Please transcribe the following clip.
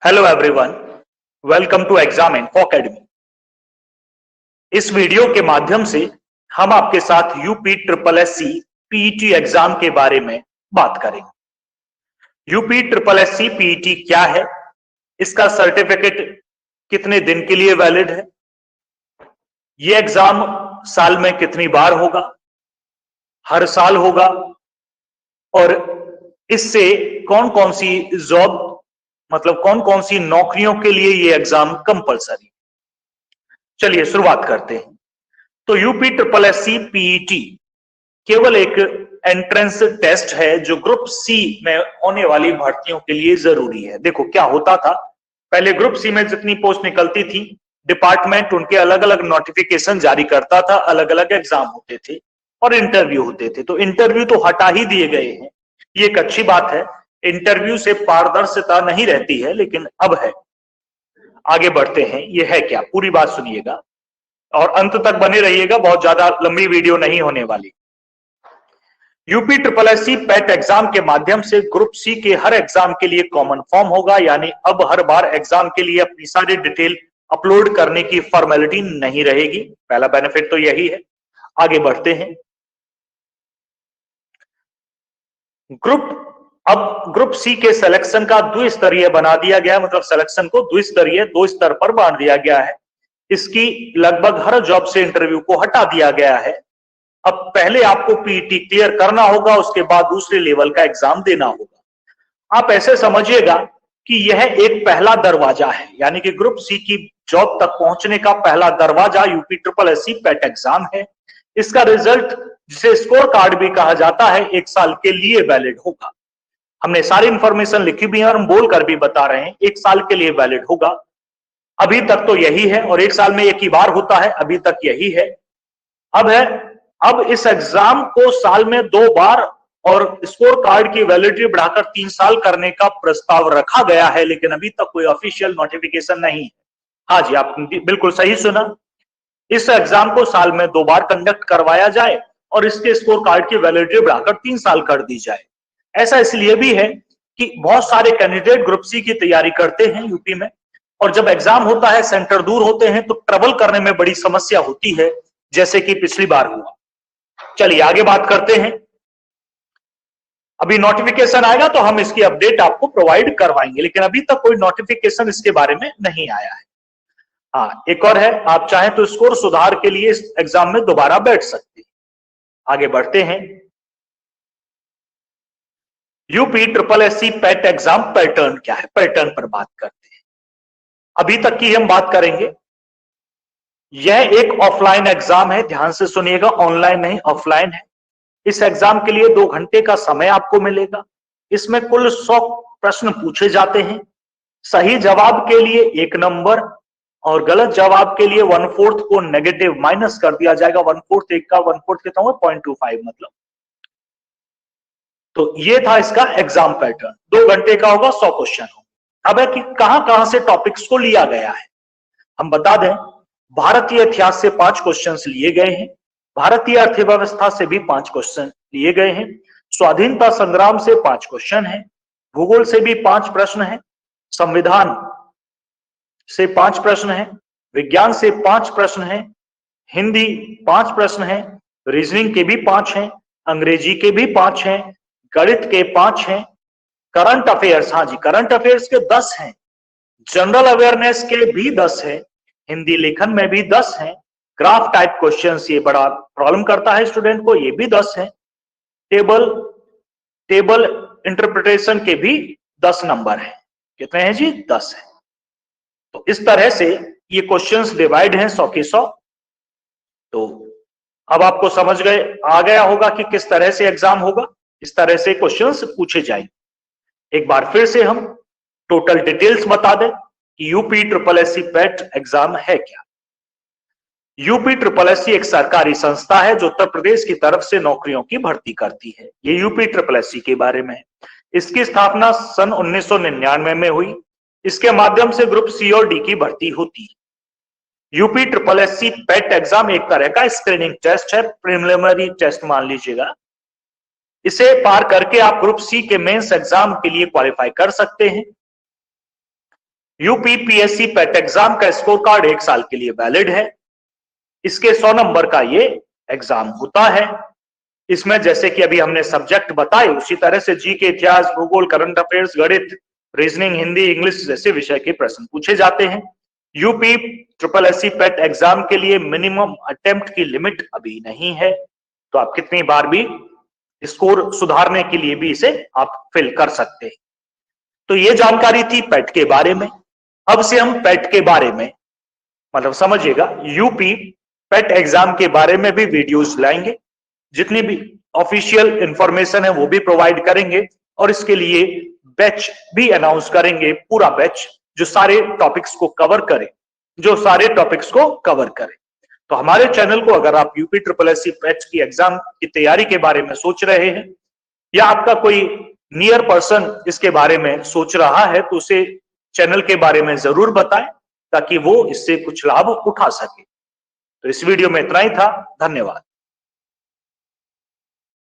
Hello everyone, welcome to exam info academy. इस वीडियो के माध्यम से हम आपके साथ UP triple S C PET exam के बारे में बात करेंगे। UP triple S C PET क्या है, इसका सर्टिफिकेट कितने दिन के लिए वैलिड है, ये एग्जाम साल में कितनी बार होगा, हर साल होगा, और इससे कौन कौन सी जॉब मतलब कौन कौन सी नौकरियों के लिए ये एग्जाम कंपलसरी। चलिए शुरुआत करते हैं। तो UP triple S C PET केवल एक एंट्रेंस टेस्ट है जो ग्रुप सी में होने वाली भर्तियों के लिए जरूरी है। देखो क्या होता था, पहले ग्रुप सी में जितनी पोस्ट निकलती थी, डिपार्टमेंट उनके अलग अलग नोटिफिकेशन जारी करता था, अलग अलग एग्जाम होते थे और इंटरव्यू होते थे। तो इंटरव्यू तो हटा ही दिए गए हैं, ये एक अच्छी बात है। इंटरव्यू से पारदर्शिता नहीं रहती है, लेकिन अब है। आगे बढ़ते हैं, ये है क्या, पूरी बात सुनिएगा और अंत तक बने रहिएगा, बहुत ज्यादा लंबी वीडियो नहीं होने वाली। UP triple S C PET exam के माध्यम से ग्रुप सी के हर एग्जाम के लिए कॉमन फॉर्म होगा, यानी अब हर बार एग्जाम के लिए अपनी सारी डिटेल अपलोड करने की फॉर्मेलिटी नहीं रहेगी। पहला बेनिफिट तो यही है। आगे बढ़ते हैं। अब ग्रुप सी के सिलेक्शन का द्विस्तरीय बना दिया गया, मतलब सिलेक्शन को द्विस्तरीय, दो स्तर पर बांट दिया गया है। इसकी लगभग हर जॉब से इंटरव्यू को हटा दिया गया है। अब पहले आपको पीईटी क्लियर करना होगा, उसके बाद दूसरे लेवल का एग्जाम देना होगा। आप ऐसे समझिएगा कि यह एक पहला दरवाजा है, यानी कि ग्रुप सी की जॉब तक पहुंचने का पहला दरवाजा UP triple S C PET exam है। इसका रिजल्ट, जिसे स्कोर कार्ड भी कहा जाता है, 1 साल के लिए वैलिड होगा। हमने सारी इंफॉर्मेशन लिखी भी है और हम बोल कर भी बता रहे हैं, 1 साल के लिए वैलिड होगा। अभी तक तो यही है, और 1 साल में एक ही बार होता है, अभी तक यही है। अब इस एग्जाम को साल में 2 बार और स्कोर कार्ड की वैलिडिटी बढ़ाकर 3 साल करने का प्रस्ताव रखा गया है, लेकिन अभी तक कोई ऑफिशियल नोटिफिकेशन नहीं है। हाँ जी, आप बिल्कुल सही सुना, इस एग्जाम को साल में 2 बार कंडक्ट करवाया जाए और इसके स्कोर कार्ड की वैलिडिटी बढ़ाकर 3 साल कर दी जाए। ऐसा इसलिए भी है कि बहुत सारे कैंडिडेट ग्रुप सी की तैयारी करते हैं यूपी में, और जब एग्जाम होता है, सेंटर दूर होते हैं, तो ट्रेवल करने में बड़ी समस्या होती है, जैसे कि पिछली बार हुआ। चलिए आगे बात करते हैं। अभी नोटिफिकेशन आएगा तो हम इसकी अपडेट आपको प्रोवाइड करवाएंगे, लेकिन अभी तक कोई नोटिफिकेशन इसके बारे में नहीं आया है। हाँ, एक और है, आप चाहें तो स्कोर सुधार के लिए इस एग्जाम में दोबारा बैठ सकते हैं। आगे बढ़ते हैं। UP triple S C PET exam pattern क्या है, पैटर्न पर बात करते हैं। अभी तक की हम बात करेंगे। यह एक ऑफलाइन एग्जाम है, ध्यान से सुनिएगा, ऑनलाइन नहीं ऑफलाइन है। इस एग्जाम के लिए 2 घंटे का समय आपको मिलेगा। इसमें कुल 100 प्रश्न पूछे जाते हैं। सही जवाब के लिए 1 नंबर और गलत जवाब के लिए 1/4 को नेगेटिव माइनस कर दिया जाएगा। 1/4 1 का 1/4 कितना हुआ, 0.25 मतलब। तो ये था इसका एग्जाम पैटर्न। 2 घंटे का होगा, 100 क्वेश्चन होगा। अब है कि कहां से टॉपिक्स को लिया गया है। हम बता दें, भारतीय इतिहास से 5 क्वेश्चन लिए गए हैं, भारतीय अर्थव्यवस्था से भी 5 क्वेश्चन लिए गए हैं, स्वाधीनता संग्राम से 5 क्वेश्चन है, भूगोल से भी 5 प्रश्न है, संविधान से 5 प्रश्न है, विज्ञान से 5 प्रश्न है, हिंदी 5 प्रश्न है, रीजनिंग के भी 5 हैं, अंग्रेजी के भी 5 हैं, गणित के 5 हैं, करंट अफेयर्स, हाँ जी, करंट अफेयर्स के 10 हैं, जनरल अवेयरनेस के भी 10 हैं, हिंदी लेखन में भी 10 हैं, ग्राफ टाइप क्वेश्चंस, ये बड़ा प्रॉब्लम करता है स्टूडेंट को, ये भी 10 हैं, टेबल इंटरप्रिटेशन के भी 10 नंबर हैं। कितने हैं जी, 10 हैं। तो इस तरह से ये क्वेश्चंस डिवाइड हैं 100 के 100। तो अब आपको समझ आ गया होगा कि किस तरह से एग्जाम होगा, इस तरह से क्वेश्चंस पूछे जाएंगे। एक बार फिर से हम टोटल डिटेल्स बता दें कि UP triple S C PET exam है क्या। यूपी ट्रिपल एस सी एक सरकारी संस्था है जो उत्तर प्रदेश की तरफ से नौकरियों की भर्ती करती है। ये यूपी ट्रिपल एस सी के बारे में है। इसकी स्थापना सन 1999 में हुई। इसके माध्यम से ग्रुप सी और डी की भर्ती होती है। UP triple S C PET exam एक तरह का स्क्रीनिंग टेस्ट है, प्रिलिमिनरी टेस्ट मान लीजिएगा। इसे पार करके आप ग्रुप सी के मेंस एग्जाम के लिए क्वालिफाई कर सकते हैं। यूपीपीएससी पेट एग्जाम का स्कोर कार्ड 1 साल के लिए वैलिड है। इसके 100 नंबर का ये एग्जाम होता है। इसमें जैसे कि अभी हमने सब्जेक्ट बताए उसी तरह से जीके, इतिहास, भूगोल, करंट अफेयर्स, गणित, रीजनिंग, हिंदी, इंग्लिश जैसे विषय के प्रश्न पूछे जाते हैं। यूपी ट्रिपल एससी पेट एग्जाम के लिए मिनिमम अटेम्प्ट की लिमिट अभी नहीं है, तो आप कितनी बार भी स्कोर सुधारने के लिए भी इसे आप फिल कर सकते हैं। तो ये जानकारी थी पेट के बारे में। अब से हम पेट के बारे में मतलब समझिएगा यूपी पेट एग्जाम के बारे में भी वीडियोस लाएंगे, जितनी भी ऑफिशियल इंफॉर्मेशन है वो भी प्रोवाइड करेंगे और इसके लिए बैच भी अनाउंस करेंगे, पूरा बैच जो सारे टॉपिक्स को कवर करे, तो हमारे चैनल को अगर आप यूपी ट्रिपल एससी पेट की एग्जाम की तैयारी के बारे में सोच रहे हैं या आपका कोई नियर पर्सन इसके बारे में सोच रहा है तो उसे चैनल के बारे में जरूर बताएं ताकि वो इससे कुछ लाभ उठा सके। तो इस वीडियो में इतना ही था। धन्यवाद।